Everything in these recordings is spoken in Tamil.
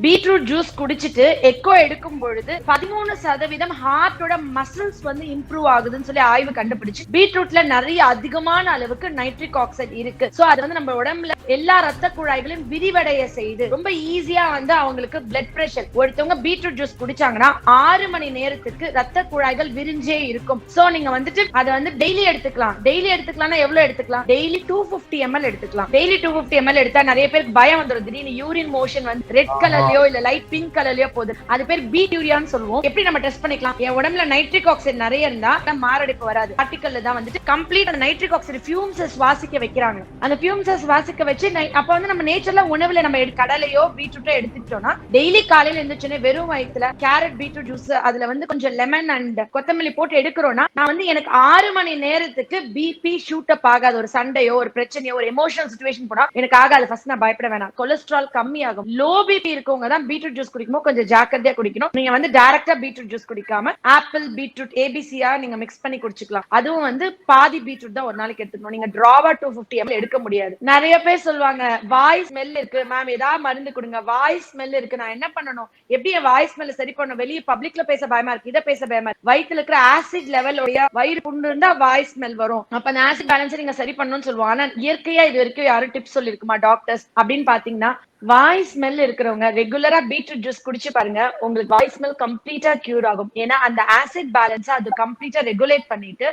பீட்ரூட் ஜூஸ் குடிச்சிட்டு எக்கோ எடுக்கும் பொழுது 13% ஹார்ட்டோட மசில்ஸ் வந்து இம்ப்ரூவ் ஆகுதுன்னு சொல்லி ஆய்வு கண்டுபிடிச்சு. பீட்ரூட்ல நிறைய அதிகமான அளவுக்கு நைட்ரிக் ஆக்சைடு இருக்கு. சோ அது வந்து நம்ம உடம்புல எல்லா ரத்த குழாய்களையும் விரிவடைய செய்து ரொம்ப ஈஸியா வந்து அவங்களுக்கு பிளட் பிரஷர். ஒருத்தவங்க பீட்ரூட் ஜூஸ் குடிச்சாங்கன்னா 6 மணி நேரத்துக்கு ரத்த குழாய்கள் விரிஞ்சே இருக்கும். சோ நீங்க வந்துட்டு அதை வந்து டெய்லி எடுத்துக்கலாம். டெய்லி எடுத்துக்கலாம்னா எவ்வளவு எடுத்துக்கலாம்? டெய்லி 250 ml எடுத்துக்கலாம். டெய்லி 250 ml எடுத்தா நிறைய பேருக்கு பயம் வந்துடும். திடீர்னு யூரின் மோஷன் வந்து ரெட் கலர்லயோ இல்ல லைட் பிங்க் கலர்லயோ போகுது. அது பேர் பீட்யூரியான்னு சொல்லுவோம். எப்படி நம்ம டெஸ்ட் பண்ணிக்கலாம்? என் உடம்புல நைட்ரிக் ஆக்சைடு நிறைய இருந்தா மாரடைப்பு வராது. பார்ட்டிகல்ல தான் வந்துட்டு கம்ப்ளீட் அந்த நைட்ரிக் ஆக்சைடு ஃபியூம்ஸ் சுவாசிக்க வைக்கிறாங்க. அந்த ஃபியூம்ஸ் சுவாசிக்க வச்சு அப்ப வந்து நம்ம நேச்சர்ல உணவுல நம்ம கடலையோ பீட்ரூட்டோ எடுத்துட்டோம்னா டெய்லி காலையில எழுந்துச்சுன்னு வெறும் வயித்துல கேரட் பீட்ரூட் ஜூஸ் அதுல வந்து கொஞ்சம் லெமன் அண்ட் கொத்தமல்லி போட்டு எடுக்கிறோம்னா நான் வந்து எனக்கு 6 மணி நேரத்துக்கு பிபி ஷூட் அப் ஆகாது. ஒரு சண்டையோ ஒரு பிரச்சனையோ ஒரு எமோஷனல் சிச்சுவேஷன் போனா எனக்கு ஆகாது. ஃபர்ஸ்ட் நான் பயப்பட வேணாம். கொலஸ்ட்ரால் கம்மி ஆகும். லோ பிபி இருக்கவங்க தான் பீட்ரூட் ஜூஸ் குடிக்கும்போது கொஞ்சம் ஜாக்கிரதையா குடிக்கணும். நீங்க வந்து டைரக்டா பீட்ரூட் ஜூஸ் குடிக்காம ஆப்பிள் பீட்ரூட் ஏபிசியா நீங்க மிக்ஸ் பண்ணி குடிச்சுக்கலாம். அதுவும் வந்து பாதி பீட்ரூட் தான் ஒரு நாளைக்கு எடுத்துக்கணும். நீங்க டிராவா 250 ml எடுக்க முடியாது. நிறைய பேர் சொல்லுவாங்க வாய் ஸ்மெல் இருக்கு மேம், ஏதாவது மருந்து கொடுங்க. வாய் ஸ்மெல் இருக்கு, நான் என்ன பண்ணணும்? எப்படி என் வாய் ஸ்மெல் சரி பண்ணணும்? வெளியே பப்ளிக்ல பேச பயமா இருக்கு, இதை பேச பயமா இருக்கு. வயிற்றுல இருக்கிற ஆசிட் லெவல் வயிறு புண்ணு இருந்தா வாய் ஸ்மெல் வரும். அப்ப அந்த ஆசிட் பேலன்ஸ் நீங்க சரி பண்ணணும்னு சொல்லுவாங்க. ஆனா இயற்கையா இது வரைக்கும் யாரும் டிப்ஸ் சொல்லிருக்குமா டாக்டர்ஸ் அப்படின்னு பாத்தீங்கன்னா, வாய் ஸ்மெல் இருக்கிறவங்க ரெகுலரா பீட்ரூட் ஜூஸ் குடிச்சு பாருங்க, உங்களுக்கு வாய் ஸ்மெல் கம்ப்ளீட்டா கியூர் ஆகும். ஏன்னா அந்த ஆசிட் பேலன்ஸ் அது கம்ப்ளீட்டா ரெகுலேட் பண்ணிட்டு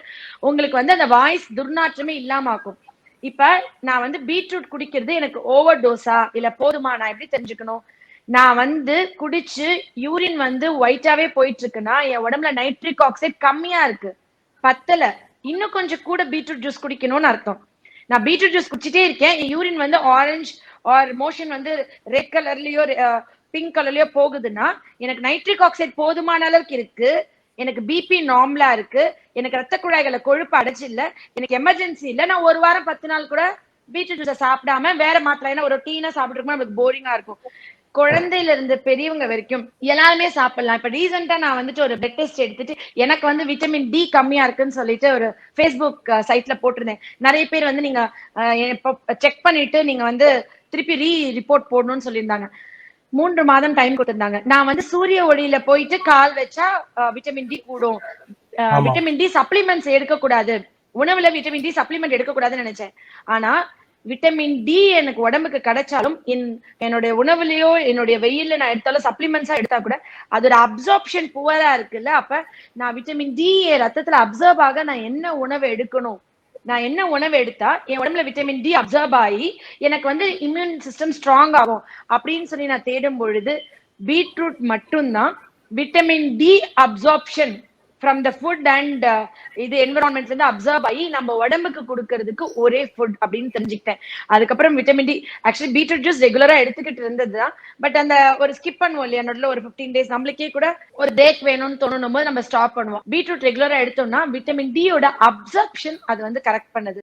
உங்களுக்கு வந்து அந்த வாய்ஸ் துர்நாற்றமே இல்லாம ஆகும். இப்ப நான் வந்து பீட்ரூட் குடிக்கிறது எனக்கு ஓவர் டோஸா இல்ல போதுமா, நான் எப்படி தெரிஞ்சுக்கணும்? நான் வந்து குடிச்சு யூரின் வந்து ஒயிட்டாவே போயிட்டு இருக்குன்னா என் உடம்புல நைட்ரிக் ஆக்சைடு கம்மியா இருக்கு, பத்தல, இன்னும் கொஞ்சம் கூட பீட்ரூட் ஜூஸ் குடிக்கணும்னு அர்த்தம். நான் பீட்ரூட் ஜூஸ் குடிச்சிட்டே இருக்கேன், என் யூரின் வந்து ஆரஞ்சு ஆர் மோஷன் வந்து ரெட் கலர்லயோ பிங்க் கலர்லயோ போகுதுன்னா எனக்கு நைட்ரிக் ஆக்சைடு போதுமான அளவுக்கு இருக்கு, எனக்கு பிபி நார்மலா இருக்கு, எனக்கு ரத்த குழாய்களை கொழுப்பு அடைச்சு இல்ல, எனக்கு எமர்ஜென்சி இல்ல, நான் ஒரு வாரம் 10 நாள் கூட பீட்ரூட் ஜூஸை சாப்பிடாம வேற மாத்திரை ஒரு டீனா சாப்பிட்டு நமக்கு போரிங்கா இருக்கும். குழந்தையில இருந்து பெரியவங்க வரைக்கும் எல்லாருமே சாப்பிடலாம். இப்ப ரீசெண்டா நான் வந்துட்டு ஒரு பிளட் டெஸ்ட் எடுத்துட்டு எனக்கு வந்து விட்டமின் டி கம்மியா இருக்குன்னு சொல்லிட்டு ஒரு ஃபேஸ்புக் சைட்ல போட்டிருந்தேன். நிறைய பேர் வந்து நீங்க செக் பண்ணிட்டு நீங்க வந்து திருப்பி ரிப்போர்ட் போடணும்னு சொல்லியிருந்தாங்க. 3 மாதம் டைம் கொடுத்திருந்தாங்க. நான் வந்து சூரிய ஒளியில போயிட்டு கால் வச்சா விட்டமின் டி கூடும், விட்டமின் டி சப்ளிமெண்ட்ஸ் எடுக்க கூடாது, உணவுல விட்டமின் டி சப்ளிமெண்ட் எடுக்க கூடாதுன்னு நினைச்சேன். ஆனா விட்டமின் டி எனக்கு உடம்புக்கு கிடைச்சாலும் என்னுடைய உணவுலயோ என்னுடைய வெயில்ல நான் எடுத்தாலும் சப்ளிமெண்ட்ஸா எடுத்தா கூட அதோட அப்சார்ப்ஷன் புவரா இருக்குல்ல. அப்ப நான் விட்டமின் டி ரத்தத்துல அப்சர்வ் ஆக நான் என்ன உணவு எடுக்கணும், நான் என்ன உணவு எடுத்தா என் உடம்புல விட்டமின் டி அப்சர்வ் ஆகி எனக்கு வந்து இம்யூன் சிஸ்டம் ஸ்ட்ராங் ஆகும் அப்படின்னு சொல்லி நான் தேடும் பொழுது பீட்ரூட் மட்டும்தான் vitamin D absorption from the food and இது என்விரான்மெண்ட்ல இருந்து அப்சர்வ் ஆகி நம்ம உடம்புக்கு கொடுக்கறதுக்கு ஒரே ஃபுட் அப்படின்னு தெரிஞ்சுக்கிட்டேன். அதுக்கப்புறம் vitamin D actually beetroot juice ரெகுலரா எடுத்துக்கிட்டு இருந்ததுதான். பட் அந்த ஒரு ஸ்கிப் பண்ணுவோம் இல்லையா நடுவில் ஒரு 15 days, நம்மளுக்கே கூட ஒரு பிரேக் வேணும்னு தோணும் போது நம்ம ஸ்டாப் பண்ணுவோம். பீட்ரூட் ரெகுலரா எடுத்தோம்னா விட்டமின் டி யோட அப்சர்ப்ஷன் அது வந்து கரெக்ட் பண்ணுது.